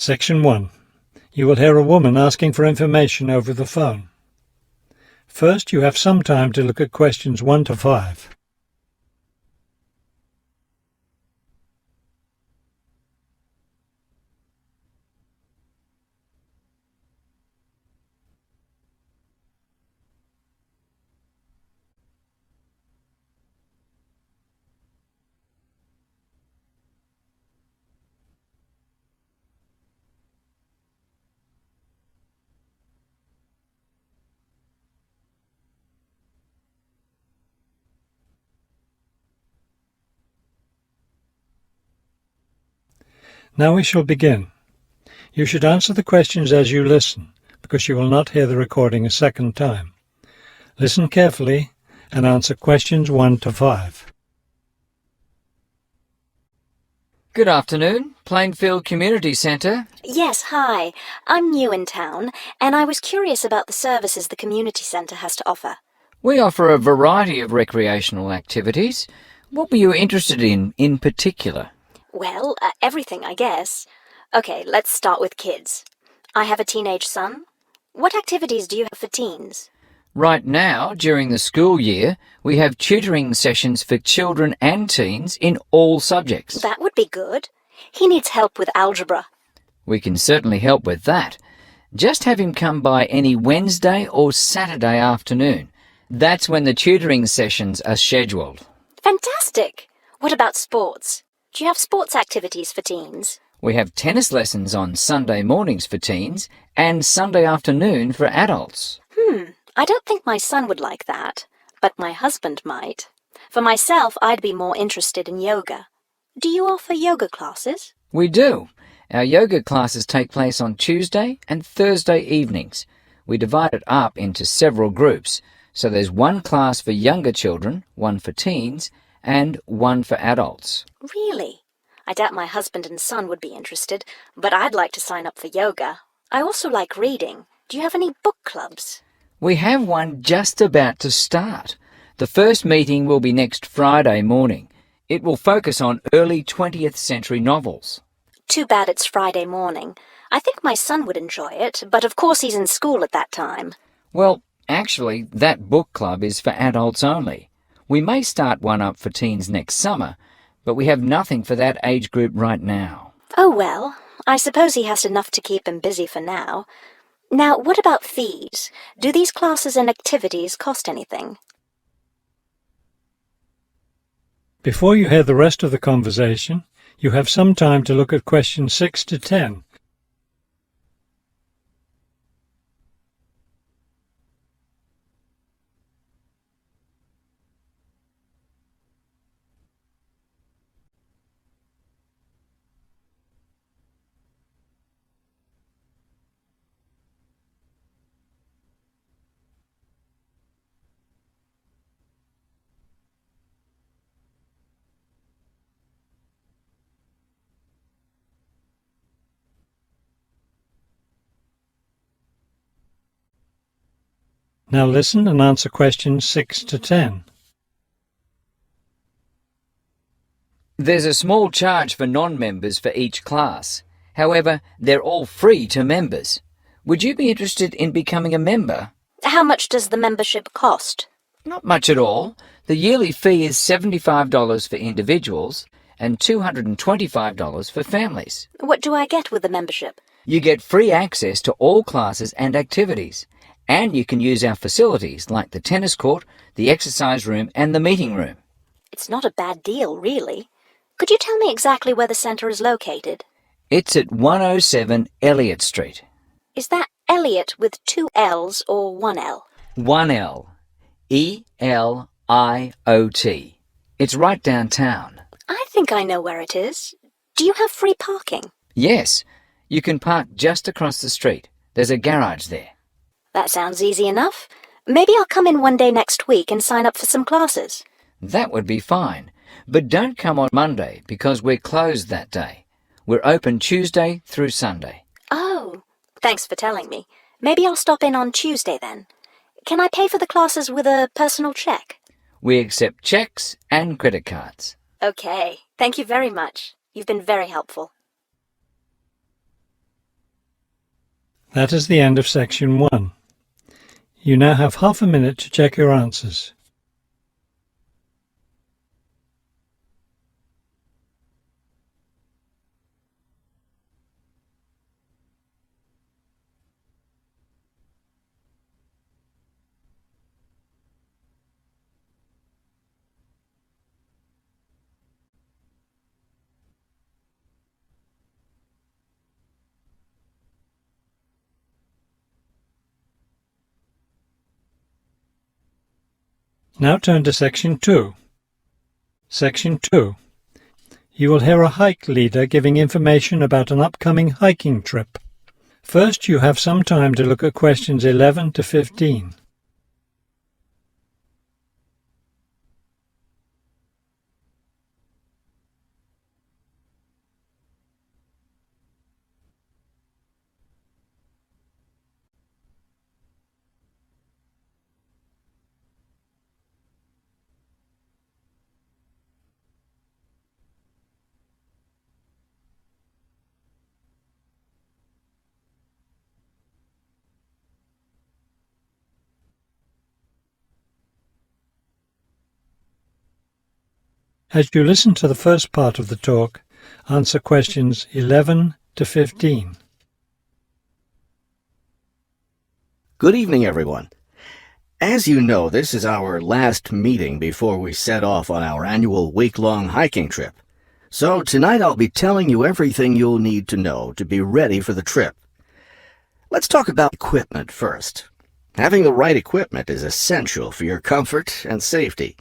Section 1. You will hear a woman asking for information over the phone. First, you have some time to look at questions 1 to 5. Now we shall begin. You should answer the questions as you listen, because you will not hear the recording a second time. Listen carefully and answer questions 1 to 5. Good afternoon, Plainfield Community Centre. Yes, hi. I'm new in town, and I was curious about the services the community centre has to offer. We offer a variety of recreational activities. What were you interested in particular? Well, everything, I guess. Okay, let's start with kids. I have a teenage son. What activities do you have for teens? Right now, during the school year, we have tutoring sessions for children and teens in all subjects. That would be good. He needs help with algebra. We can certainly help with that. Just have him come by any Wednesday or Saturday afternoon. That's when the tutoring sessions are scheduled. Fantastic! What about sports? Do you have sports activities for teens? We have tennis lessons on Sunday mornings for teens and Sunday afternoon for adults. I don't think my son would like that, but my husband might. For myself, I'd be more interested in yoga. Do you offer yoga classes? We do. Our yoga classes take place on Tuesday and Thursday evenings. We divide it up into several groups, so there's one class for younger children, one for teens, and one for adults. Really? I doubt my husband and son would be interested, but I'd like to sign up for yoga. I also like reading. Do you have any book clubs? We have one just about to start. The first meeting will be next Friday morning. It will focus on early 20th century novels. Too bad it's Friday morning. I think my son would enjoy it, but of course he's in school at that time. Well, actually, that book club is for adults only. We may start one up for teens next summer, but we have nothing for that age group right now. Oh well, I suppose he has enough to keep him busy for now. Now, what about fees? Do these classes and activities cost anything? Before you hear the rest of the conversation, you have some time to look at questions 6 to 10. Now listen and answer questions 6 to 10. There's a small charge for non-members for each class. However, they're all free to members. Would you be interested in becoming a member? How much does the membership cost? Not much at all. The yearly fee is $75 for individuals and $225 for families. What do I get with the membership? You get free access to all classes and activities, and you can use our facilities like the tennis court, the exercise room and the meeting room. It's not a bad deal, really. Could you tell me exactly where the centre is located? It's at 107 Elliott Street. Is that Elliot with 2 L's or 1 L? 1 L. E-L-I-O-T. It's right downtown. I think I know where it is. Do you have free parking? Yes. You can park just across the street. There's a garage there. That sounds easy enough. Maybe I'll come in one day next week and sign up for some classes. That would be fine. But don't come on Monday because we're closed that day. We're open Tuesday through Sunday. Oh, thanks for telling me. Maybe I'll stop in on Tuesday then. Can I pay for the classes with a personal cheque? We accept cheques and credit cards. Okay, thank you very much. You've been very helpful. That is the end of section 1. You now have half a minute to check your answers. Now turn to section 2. Section 2. You will hear a hike leader giving information about an upcoming hiking trip. First, you have some time to look at questions 11 to 15. As you listen to the first part of the talk, answer questions 11 to 15. Good evening, everyone. As you know, this is our last meeting before we set off on our annual week-long hiking trip. So tonight I'll be telling you everything you'll need to know to be ready for the trip. Let's talk about equipment first. Having the right equipment is essential for your comfort and safety.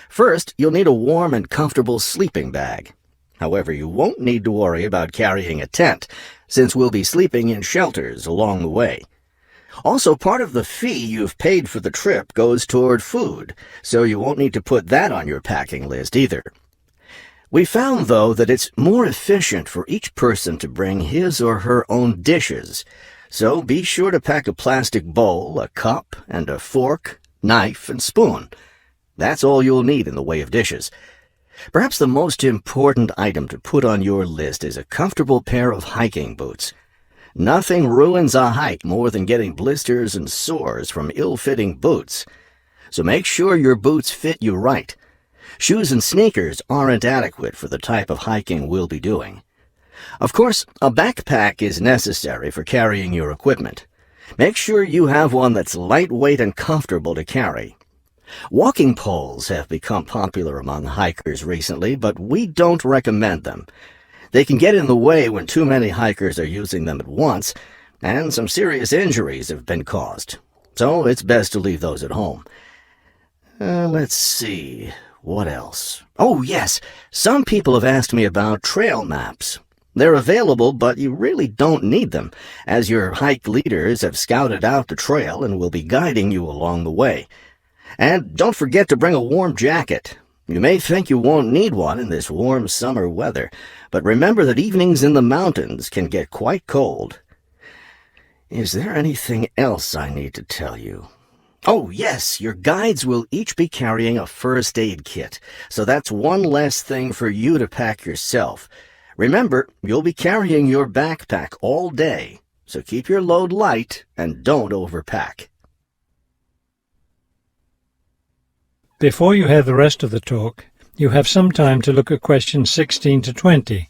First, you'll need a warm and comfortable sleeping bag. However, you won't need to worry about carrying a tent, since we'll be sleeping in shelters along the way. Also, part of the fee you've paid for the trip goes toward food, so you won't need to put that on your packing list either. We found, though, that it's more efficient for each person to bring his or her own dishes, so be sure to pack a plastic bowl, a cup, and a fork, knife, and spoon. That's all you'll need in the way of dishes. Perhaps the most important item to put on your list is a comfortable pair of hiking boots. Nothing ruins a hike more than getting blisters and sores from ill-fitting boots. So make sure your boots fit you right. Shoes and sneakers aren't adequate for the type of hiking we'll be doing. Of course, a backpack is necessary for carrying your equipment. Make sure you have one that's lightweight and comfortable to carry. Walking poles have become popular among hikers recently, but we don't recommend them. They can get in the way when too many hikers are using them at once, and some serious injuries have been caused. So it's best to leave those at home. Let's see, what else? Oh yes, some people have asked me about trail maps. They're available, but you really don't need them, as your hike leaders have scouted out the trail and will be guiding you along the way. And don't forget to bring a warm jacket. You may think you won't need one in this warm summer weather, but remember that evenings in the mountains can get quite cold. Is there anything else I need to tell you? Oh, yes, your guides will each be carrying a first aid kit, so that's one less thing for you to pack yourself. Remember, you'll be carrying your backpack all day, so keep your load light and don't overpack. Before you hear the rest of the talk, you have some time to look at questions 16 to 20.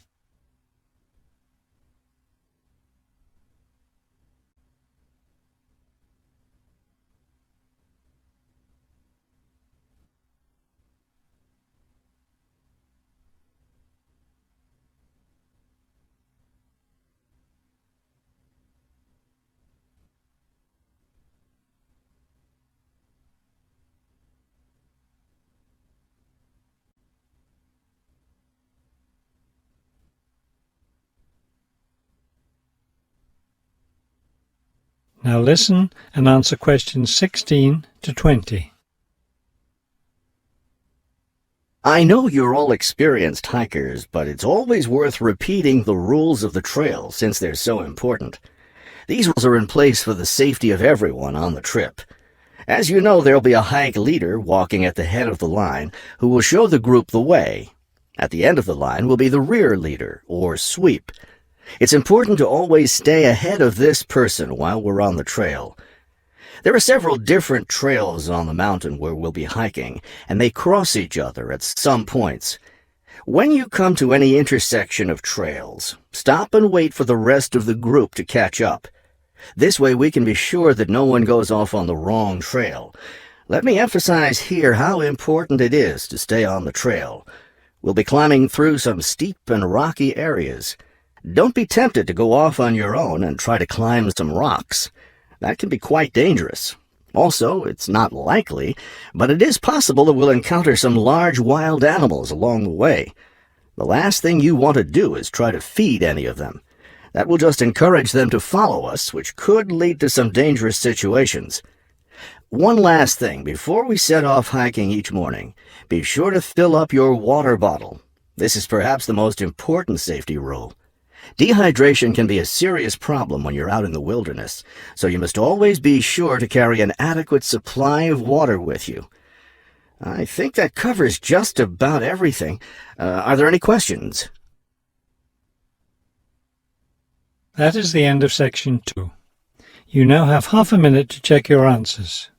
Now listen and answer questions 16 to 20. I know you're all experienced hikers, but it's always worth repeating the rules of the trail since they're so important. These rules are in place for the safety of everyone on the trip. As you know, there'll be a hike leader walking at the head of the line who will show the group the way. At the end of the line will be the rear leader, or sweep. It's important to always stay ahead of this person while we're on the trail. There are several different trails on the mountain where we'll be hiking, and they cross each other at some points. When you come to any intersection of trails, stop and wait for the rest of the group to catch up. This way we can be sure that no one goes off on the wrong trail. Let me emphasize here how important it is to stay on the trail. We'll be climbing through some steep and rocky areas. Don't be tempted to go off on your own and try to climb some rocks. That can be quite dangerous. Also, it's not likely, but it is possible that we'll encounter some large wild animals along the way. The last thing you want to do is try to feed any of them. That will just encourage them to follow us, which could lead to some dangerous situations. One last thing before we set off hiking each morning, be sure to fill up your water bottle. This is perhaps the most important safety rule. Dehydration can be a serious problem when you're out in the wilderness, so you must always be sure to carry an adequate supply of water with you. I think that covers just about everything. Are there any questions? That is the end of section 2. You now have half a minute to check your answers.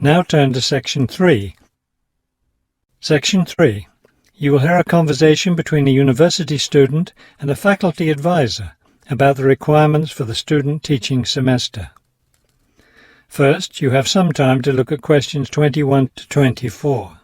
Now turn to Section 3. Section 3. You will hear a conversation between a university student and a faculty advisor about the requirements for the student teaching semester. First, you have some time to look at questions 21 to 24.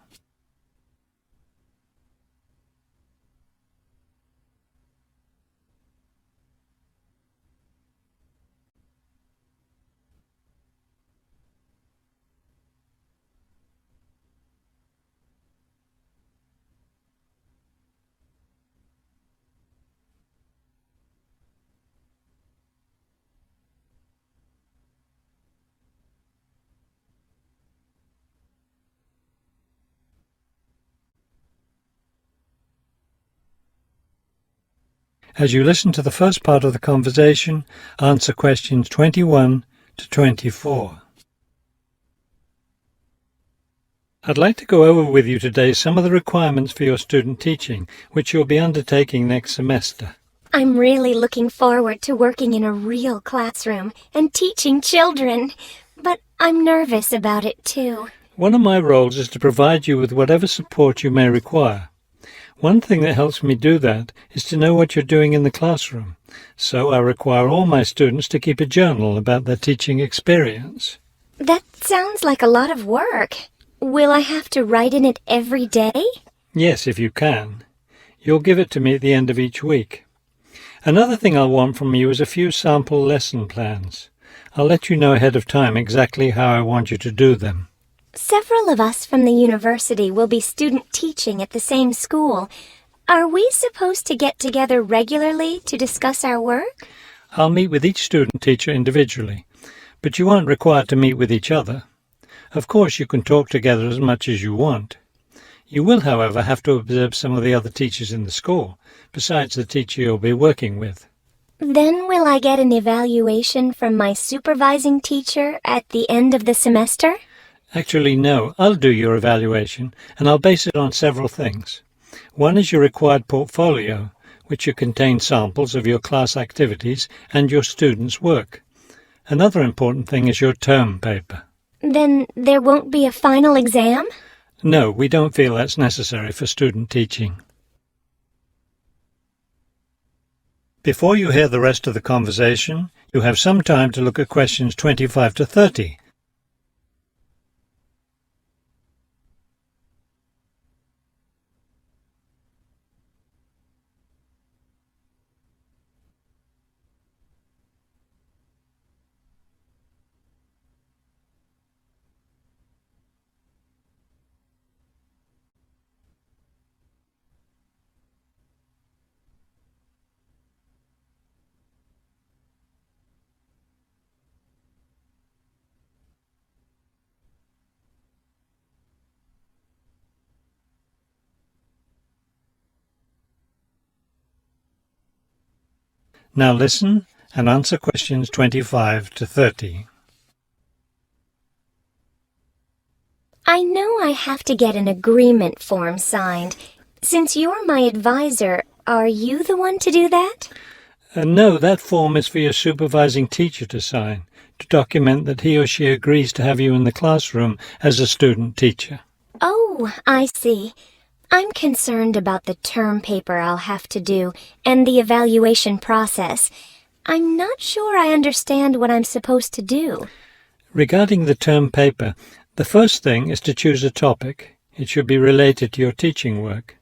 As you listen to the first part of the conversation, answer questions 21 to 24. I'd like to go over with you today some of the requirements for your student teaching, which you'll be undertaking next semester. I'm really looking forward to working in a real classroom and teaching children, but I'm nervous about it too. One of my roles is to provide you with whatever support you may require. One thing that helps me do that is to know what you're doing in the classroom, so I require all my students to keep a journal about their teaching experience. That sounds like a lot of work. Will I have to write in it every day? Yes, if you can. You'll give it to me at the end of each week. Another thing I'll want from you is a few sample lesson plans. I'll let you know ahead of time exactly how I want you to do them. Several of us from the university will be student teaching at the same school. Are we supposed to get together regularly to discuss our work? I'll meet with each student teacher individually, but you aren't required to meet with each other. Of course, you can talk together as much as you want. You will, however, have to observe some of the other teachers in the school, besides the teacher you'll be working with. Then will I get an evaluation from my supervising teacher at the end of the semester? Actually, no. I'll do your evaluation, and I'll base it on several things. One is your required portfolio, which will contain samples of your class activities and your students' work. Another important thing is your term paper. Then there won't be a final exam? No, we don't feel that's necessary for student teaching. Before you hear the rest of the conversation, you have some time to look at questions 25 to 30. Now listen and answer questions 25 to 30. I know I have to get an agreement form signed. Since you're my advisor, are you the one to do that? No, that form is for your supervising teacher to sign, to document that he or she agrees to have you in the classroom as a student teacher. Oh, I see. I'm concerned about the term paper I'll have to do and the evaluation process. I'm not sure I understand what I'm supposed to do. Regarding the term paper, the first thing is to choose a topic. It should be related to your teaching work.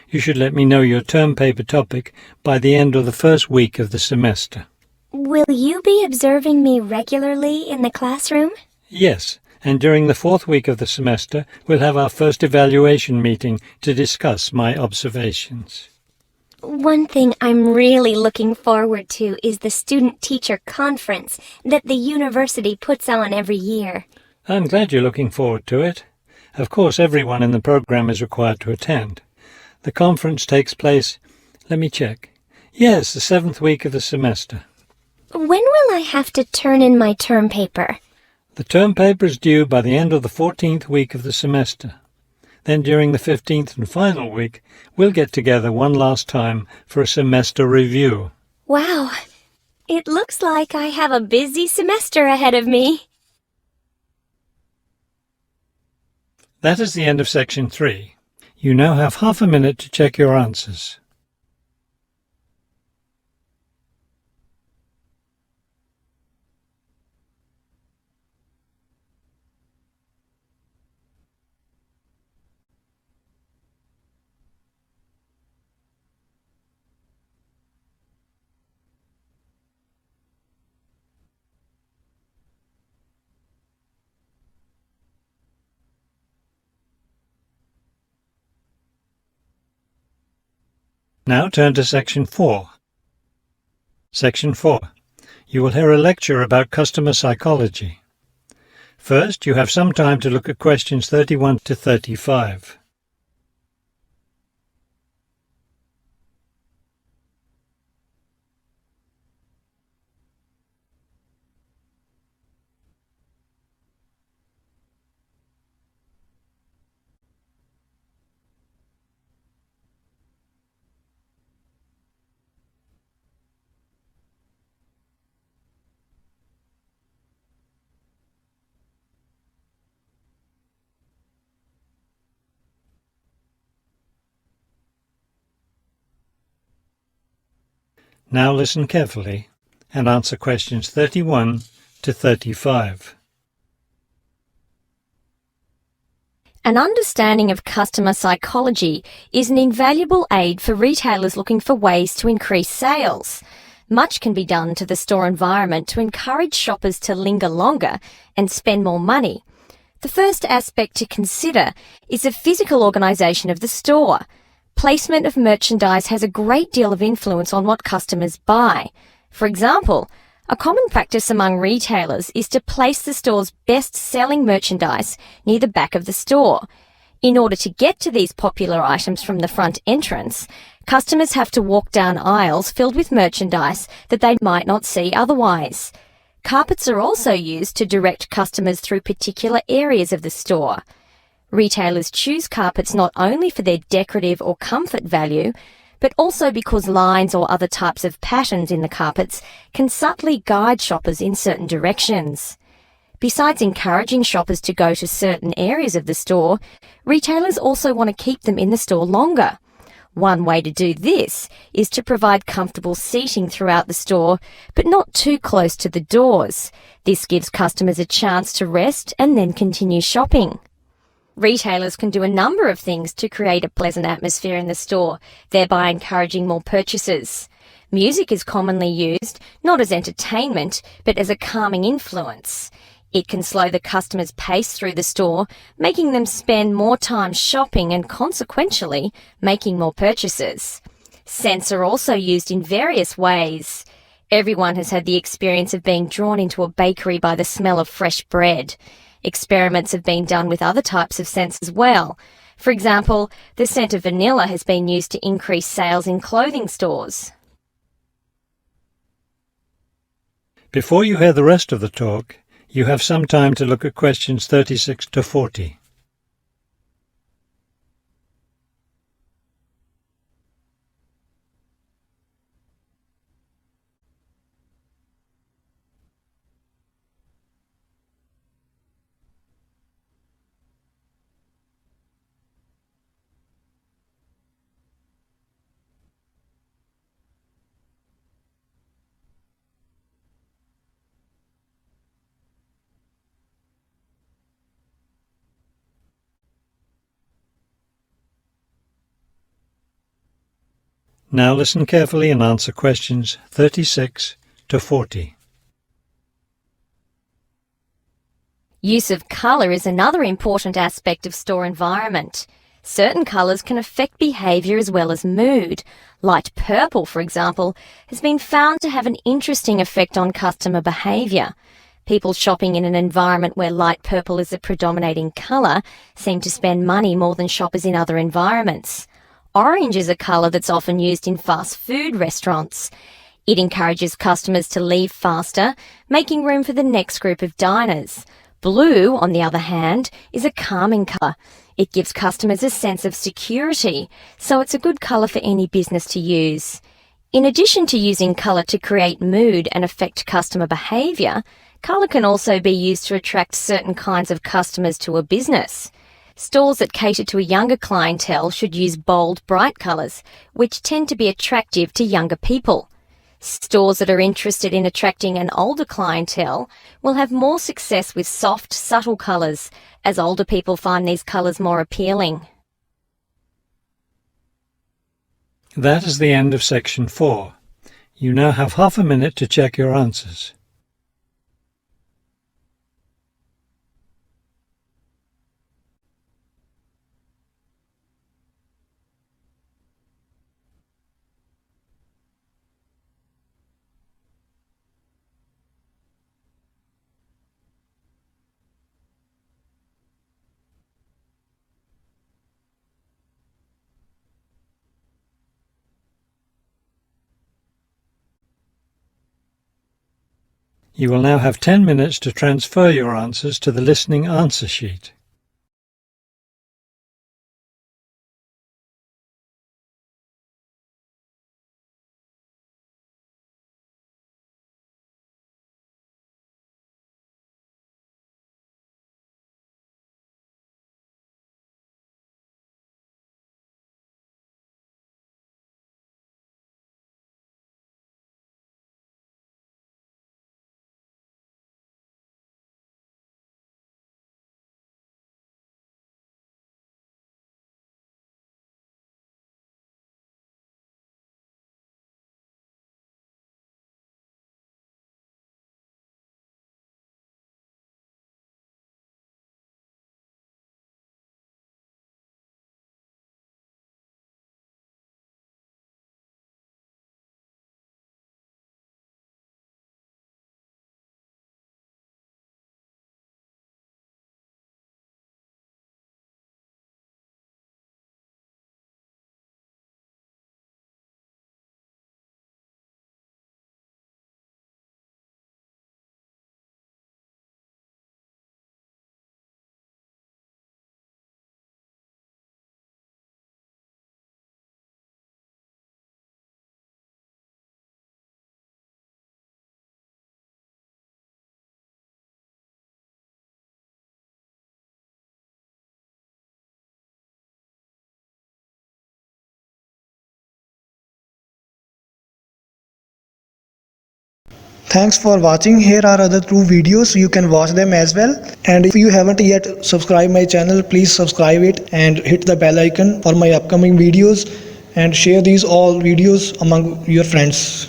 You should let me know your term paper topic by the end of the first week of the semester. Will you be observing me regularly in the classroom? Yes, and during the fourth week of the semester, we'll have our first evaluation meeting to discuss my observations. One thing I'm really looking forward to is the student-teacher conference that the university puts on every year. I'm glad you're looking forward to it. Of course, everyone in the program is required to attend. The conference takes place, let me check. Yes, the 7th week of the semester. When will I have to turn in my term paper? The term paper is due by the end of the 14th week of the semester. Then during the 15th and final week, we'll get together one last time for a semester review. Wow, it looks like I have a busy semester ahead of me. That is the end of section 3. You now have half a minute to check your answers. Now turn to Section 4. Section 4. You will hear a lecture about customer psychology. First, you have some time to look at questions 31 to 35. Now listen carefully and answer questions 31 to 35. An understanding of customer psychology is an invaluable aid for retailers looking for ways to increase sales. Much can be done to the store environment to encourage shoppers to linger longer and spend more money. The first aspect to consider is the physical organisation of the store. Placement of merchandise has a great deal of influence on what customers buy. For example, a common practice among retailers is to place the store's best-selling merchandise near the back of the store. In order to get to these popular items from the front entrance, customers have to walk down aisles filled with merchandise that they might not see otherwise. Carpets are also used to direct customers through particular areas of the store. Retailers choose carpets not only for their decorative or comfort value, but also because lines or other types of patterns in the carpets can subtly guide shoppers in certain directions. Besides encouraging shoppers to go to certain areas of the store, retailers also want to keep them in the store longer. One way to do this is to provide comfortable seating throughout the store, but not too close to the doors. This gives customers a chance to rest and then continue shopping. Retailers can do a number of things to create a pleasant atmosphere in the store, thereby encouraging more purchases. Music is commonly used, not as entertainment, but as a calming influence. It can slow the customer's pace through the store, making them spend more time shopping and consequentially making more purchases. Scents are also used in various ways. Everyone has had the experience of being drawn into a bakery by the smell of fresh bread. Experiments have been done with other types of scents as well. For example, the scent of vanilla has been used to increase sales in clothing stores. Before you hear the rest of the talk, you have some time to look at questions 36 to 40. Now listen carefully and answer questions 36 to 40. Use of colour is another important aspect of store environment. Certain colours can affect behaviour as well as mood. Light purple, for example, has been found to have an interesting effect on customer behaviour. People shopping in an environment where light purple is a predominating colour seem to spend money more than shoppers in other environments. Orange is a colour that's often used in fast food restaurants. It encourages customers to leave faster, making room for the next group of diners. Blue, on the other hand, is a calming colour. It gives customers a sense of security, so it's a good colour for any business to use. In addition to using colour to create mood and affect customer behaviour, colour can also be used to attract certain kinds of customers to a business. Stores that cater to a younger clientele should use bold, bright colours, which tend to be attractive to younger people. Stores that are interested in attracting an older clientele will have more success with soft, subtle colours, as older people find these colours more appealing. That is the end of section 4. You now have half a minute to check your answers. You will now have 10 minutes to transfer your answers to the listening answer sheet. Thanks for watching. Here are other 2 videos. You can watch them as well. And if you haven't yet subscribed my channel, please subscribe it and hit the bell icon for my upcoming videos, and share these all videos among your friends.